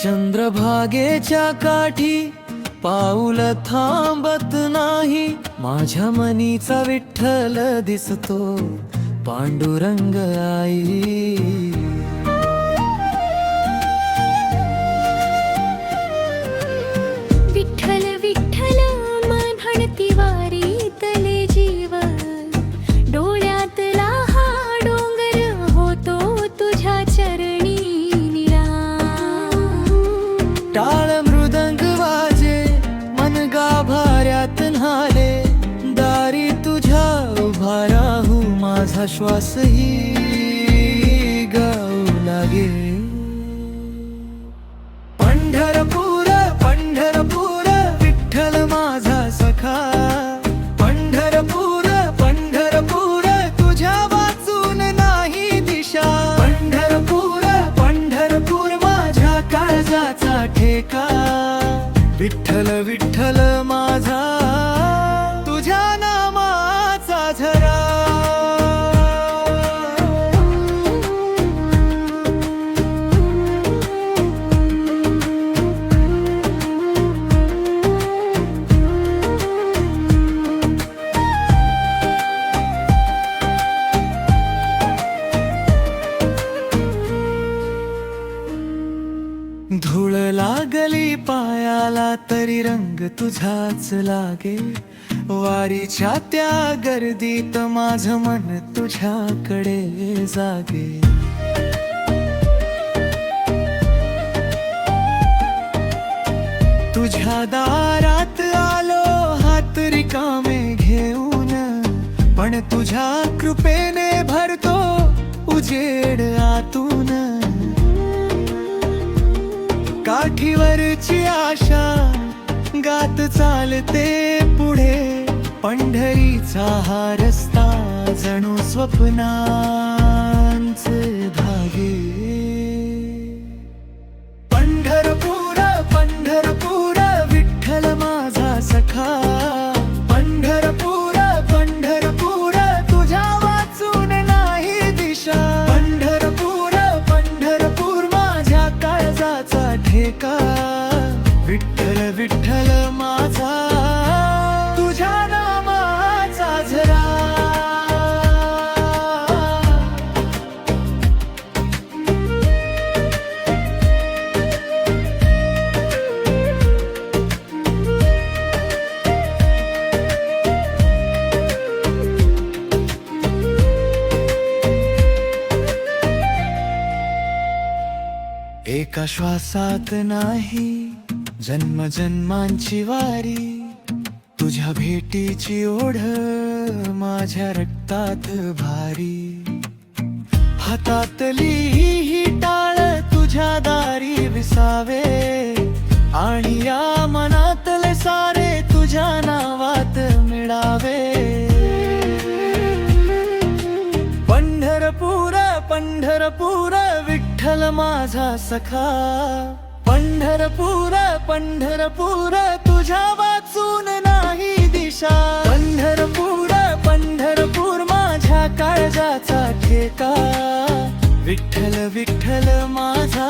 चंद्रभागेच्या काठी पाऊल थांबत नाही, माझ्या मनीचा विठ्ठल दिसतो पांडुरंग आई. विठ्ठल विठ्ठल म्हणती वारीतले जीव, डोळ्यातला हा डोंगर होतो तुझ्या चरणी निरा. टाळ मृदंग वाजे मन गाभाऱ्यात न्हाले, दारी तुझ्या उभा राहू माझा श्वासही गाऊ लागे. पंढरपूर पंढरपूर विठ्ठल माझा सखा, पंढरपूर पंढरपूर तुझ्या वाचून नाही दिशा. पंढरपूर पंढरपूर माझ्या काळजाचा ठेका, विठ्ठल विठ्ठल माझा तुझ्या नामाचा झरा. धूळ लागली पायाला तरी रंग तुझाच लागे, वारीच्या त्या गर्दीत माझं मन तुझ्याकडे जागे. तुझ्या दारात आलो हात रिकामे घेऊन, पण तुझ्या कृपेने भरतो उजेड आतून. काठीवरची आशा गात चालते पुढे, पंढरीचा हा रस्ता जणू स्वप्नांचे धागे. पंढरपूर पंढरपूर विठ्ठल माझा सखा, पंढरपूर पंढरपूर तुझ्या वाचून नाही दिशा. पंढरपूर पंढरपूर माझ्या काळजाचा ठेका, विठ्ठल विठ्ठल माझा तुझ्या नामाचा झरा. एका श्वासात नाही जन्म जन्मांची वारी, तुझ्या भेटीची ओढ माझ्या रक्तात भारी. हातातली ही टाळ तुझ्या दारी विसावे, आणि या मनातले सारे तुझ्या नावात मिळावे. पंढरपूर पंढरपूर विठ्ठल माझा सखा, पंढरपूर पंढरपूर तुझ्या वाचून नाही दिशा. पंढरपूर पंढरपूर माझ्या काळजाचा ठेका, विठ्ठल विठ्ठल माझा